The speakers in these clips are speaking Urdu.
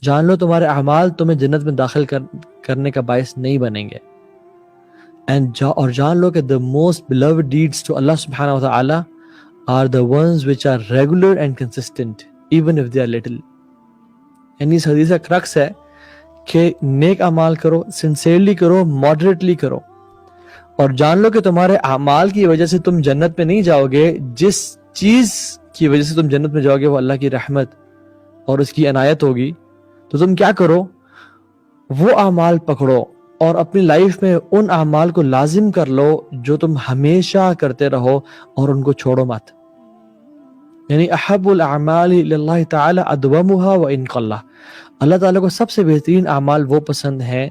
جان لو تمہارے اعمال تمہیں جنت میں داخل کرنے کا باعث نہیں بنیں گے. اور جان لو کہ the most beloved deeds to Allah subhanahu wa ta'ala are the ones which are regular and consistent even if they are little. یعنی اس حدیث کا کرکس ہے کہ نیک اعمال کرو, سنسیئرلی کرو, ماڈریٹلی کرو, اور جان لو کہ تمہارے اعمال کی وجہ سے تم جنت میں نہیں جاؤ گے. جس چیز کی وجہ سے تم جنت میں جاؤ گے وہ اللہ کی رحمت اور اس کی عنایت ہوگی. تو تم کیا کرو, وہ اعمال پکڑو اور اپنی لائف میں ان اعمال کو لازم کر لو جو تم ہمیشہ کرتے رہو اور ان کو چھوڑو مت. یعنی احب الاعمال للہ تعالی ادومها وان قل. اللہ تعالیٰ کو سب سے بہترین اعمال وہ پسند ہیں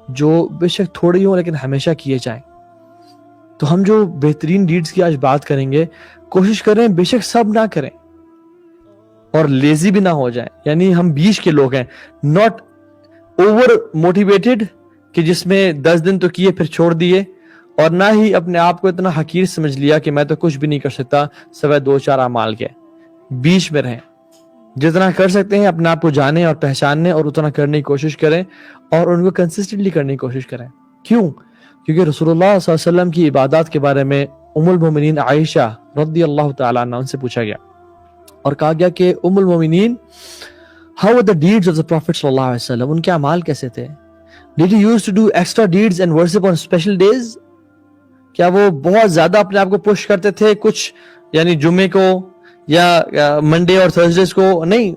جو بے شک تھوڑی ہوں لیکن ہمیشہ کیے جائیں. تو ہم جو بہترین ڈیڈز کی آج بات کریں گے, کوشش کریں بے شک سب نہ کریں اور لیزی بھی نہ ہو جائیں. یعنی ہم بیچ کے لوگ ہیں, ناٹ اوور موٹیویٹڈ کہ جس میں 10 دن تو کیے پھر چھوڑ دیے, اور نہ ہی اپنے آپ کو اتنا حقیر سمجھ لیا کہ میں تو کچھ بھی نہیں کر سکتا سوائے 2-4 اعمال کے. بیچ میں رہیں, جتنا کر سکتے ہیں اپنے آپ کو جانیں اور پہچاننے اور اتنا کرنے کی کوشش کریں اور ان کو کنسسٹنٹلی کرنے کی کوشش کریں. کیوں؟ کیونکہ رسول اللہ صلی اللہ علیہ وسلم کی عبادات کے بارے میں ام المومنین عائشہ رضی اللہ تعالیٰ عنہ ان سے پوچھا گیا اور کہا گیا کہ ام المومنین, how were the deeds of the Prophet صلی اللہ علیہ وسلم, ان کے اعمال کیسے تھے؟ Did he used to do extra deeds and worship on special days? کیا وہ بہت زیادہ اپنے آپ کو پش کرتے تھے کچھ, یعنی جمعے کو یا منڈے اور تھرسڈیز کو؟ نہیں.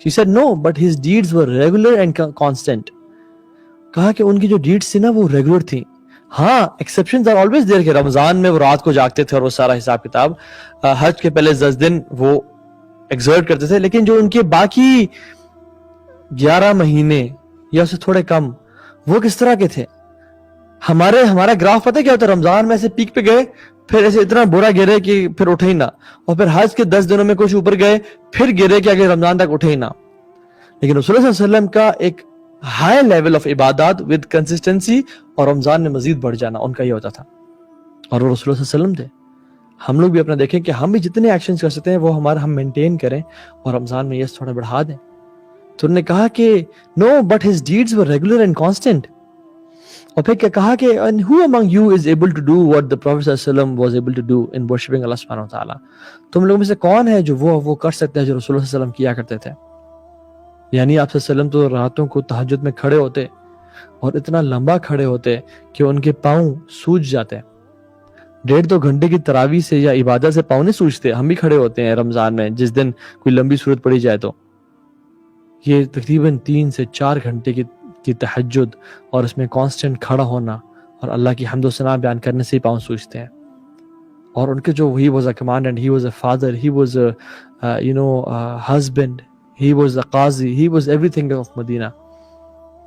She said no, but his deeds were regular and constant. کہا کہ ان کی جو ڈیڈز تھی نا وہ ریگولر تھیں. ہاں, ایکسیپشنز آر آلویز دیر کہ رمضان میں وہ رات کو جاگتے تھے اور وہ سارا حساب کتاب, حج کے پہلے 10 دن وہ ایگزرٹ کرتے تھے, لیکن جو ان کے باقی 11 مہینے یا اس سے تھوڑے کم وہ کس طرح کے تھے؟ ہمارا گراف پتہ کیا ہوتا ہے؟ رمضان میں ایسے پیک پہ گئے, پھر ایسے اتنا برا گرے کہ پھر اٹھے ہی نہ, اور پھر حج کے 10 دنوں میں کچھ اوپر گئے پھر گرے کہ اگلے رمضان تک اٹھے ہی نہ. لیکن رسول اللہ صلی اللہ علیہ وسلم کا ایک ہائی لیول آف عبادات ود کنسسٹنسی, اور رمضان میں مزید بڑھ جانا ان کا یہ ہوتا تھا, اور وہ رسول اللہ صلی اللہ علیہ وسلم تھے. ہم لوگ بھی اپنا دیکھیں کہ ہم بھی جتنے ایکشنز کر سکتے ہیں وہ ہم مینٹین کریں اور رمضان میں یہ تھوڑا بڑھا دیں. تو انہوں نے کہا کہ no but his deeds were regular and constant. اور پھر کیا کہا کہ and who among you is able to do what the Prophet صلی اللہ علیہ وسلم was able to do in worshiping Allah سبحانہ وتعالی. تم لوگوں میں سے کون ہے جو وہ کر سکتے ہیں جو رسول اللہ صلی اللہ علیہ وسلم کیا کرتے تھے؟ یعنی آپ صلی اللہ علیہ وسلم تو راتوں کو تہجد میں کھڑے ہوتے اور اتنا لمبا کھڑے ہوتے کہ ان کے پاؤں سوج جاتے. 1.5-2 گھنٹے کی تراویح سے یا عبادت سے پاؤں نہیں سوجتے. ہم بھی کھڑے ہوتے ہیں رمضان میں جس دن کوئی لمبی صورت پڑی جائے تو. یہ تقریباً 3 سے 4 گھنٹے کی تہجد اور اس میں کانسٹنٹ کھڑا ہونا اور اللہ کی حمد و ثنا بیان کرنے سے ہی پاؤں سوجتے ہیں. اور ان کے جو he was a commandant, he was a father, he was a husband, he was a qazi, he was everything of Medina.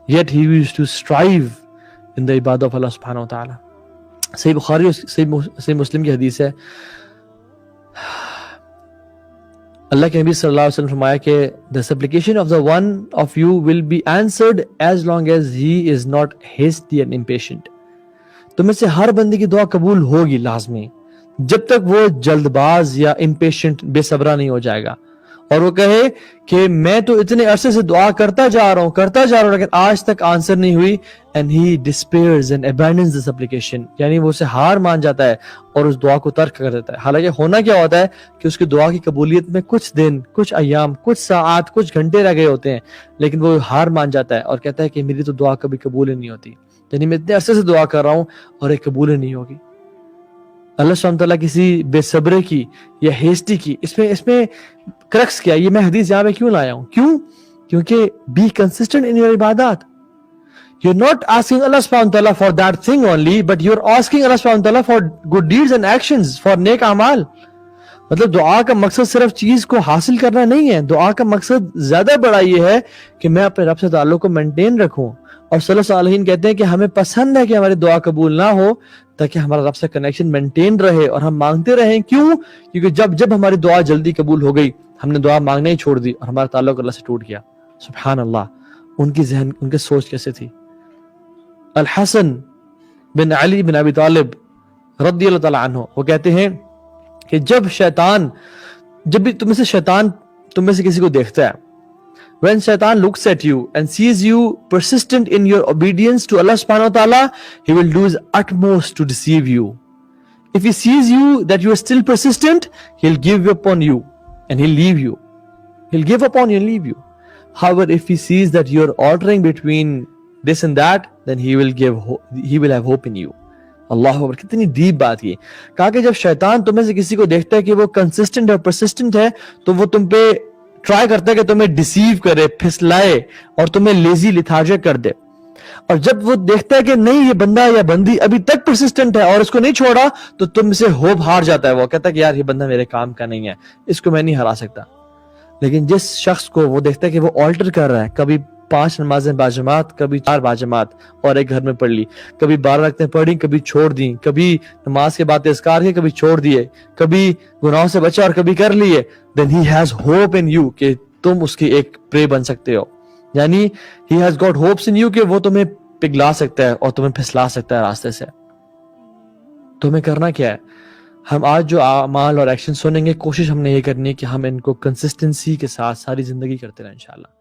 Yet he used to strive in the ibadah of Allah subhanahu wa ta'ala. صحیح بخاری اور صحیح مسلم کی حدیث ہے, اللہ کے نبی صلی اللہ علیہ وسلم فرمایا کہ the supplication of the one of you will be answered as long as he is not hasty and impatient. تو میں سے ہر بندے کی دعا قبول ہوگی لازمی جب تک وہ جلد باز یا impatient بے صبرا نہیں ہو جائے گا اور وہ کہے کہ میں تو اتنے عرصے سے دعا کرتا جا رہا ہوں لیکن آج تک آنسر نہیں ہوئی. and he despairs and abandons the supplication. یعنی وہ اسے ہار مان جاتا ہے اور اس دعا کو ترک کر دیتا ہے. حالانکہ ہونا کیا ہوتا ہے کہ اس کی دعا کی قبولیت میں کچھ دن, کچھ ایام, کچھ ساعات, کچھ گھنٹے رہ گئے ہوتے ہیں, لیکن وہ ہار مان جاتا ہے اور کہتا ہے کہ میری تو دعا کبھی قبول ہی نہیں ہوتی. یعنی میں اتنے عرصے سے دعا کر رہا ہوں اور ایک قبول ہی نہیں ہوگی. اللہ سبحانہ تعالیٰ کسی بے صبرے کی یا ہیسٹی کی اس میں کرکس کیا. یہ میں حدیث یہاں پہ کیوں لایا ہوں؟ کیونکہ be consistent in your عبادات. You're not asking Allah subhanahu wa ta'ala for that thing only, but you're asking Allah subhanahu wa ta'ala for good deeds and actions, for نیک اعمال. مطلب دعا کا مقصد صرف چیز کو حاصل کرنا نہیں ہے, دعا کا مقصد زیادہ بڑا یہ ہے کہ میں اپنے رب سے تعلق کو مینٹین رکھوں. اور صلی اللہ علیہ وسلم کہتے ہیں کہ ہمیں پسند ہے کہ ہماری دعا قبول نہ ہو تاکہ ہمارا رب سے کنیکشن مینٹین رہے اور ہم مانگتے رہیں. کیوں؟ کیونکہ جب ہماری دعا جلدی قبول ہو گئی ہم نے دعا مانگنا ہی چھوڑ دی اور ہمارا تعلق اللہ سے ٹوٹ گیا. سبحان اللہ, ان کی ذہن, ان کی سوچ کیسے تھی. الحسن بن علی بن ابی طالب رضی اللہ تعالیٰ عنہ وہ کہتے ہیں کہ جب بھی تم میں سے شیطان تم میں سے کسی کو دیکھتا ہے When shaitan looks at you and sees you persistent in your obedience to Allah subhanahu wa ta'ala, he will do his utmost to deceive you. If he sees you that you are still persistent, he'll give up on you and he'll leave you. He'll give up on you and leave you. However, if he sees that you're altering between this and that, then he will have hope in you. اللہ اکبر, کتنی ڈیپ بات یہ. کہا کہ جب شیطان تمہیں سے کسی کو دیکھتا ہے کہ وہ کنسسٹنٹ اور پرسسٹنٹ ہے, تو وہ تم پہ ٹرائی کرتا ہے کہ تمہیں ڈیسیو کرے, پھسلائے اور تمہیں لیزی لیتھارجک کر دے. اور جب وہ دیکھتا ہے کہ نہیں یہ بندہ یا بندی ابھی تک پرسسٹنٹ ہے اور اس کو نہیں چھوڑا, تو تم سے ہوپ ہار جاتا ہے. وہ کہتا ہے کہ یار یہ بندہ میرے کام کا نہیں ہے, اس کو میں نہیں ہرا سکتا. لیکن جس شخص کو وہ دیکھتا ہے کہ وہ آلٹر کر رہا ہے, کبھی 5 نمازیں باجماعت, کبھی 4 باجماعت اور ایک گھر میں پڑھ لی, کبھی 12 رکعتیں پڑھی, کبھی چھوڑ دیں, کبھی نماز کے بعد اذکار کیے, کبھی چھوڑ دیے, کبھی گناہوں سے بچا اور کبھی کر لیے, then he has hope in you کہ تم اس کی ایک پرے بن سکتے ہو. یعنی he has got hopes in you کہ وہ تمہیں پگھلا سکتا ہے اور تمہیں پھسلا سکتا ہے راستے سے. تمہیں کرنا کیا ہے؟ ہم آج جو اعمال اور ایکشن سنیں گے, کوشش ہم نے یہ کرنی ہے کہ ہم ان کو کنسسٹنسی کے ساتھ ساری زندگی کرتے رہیں انشاءاللہ.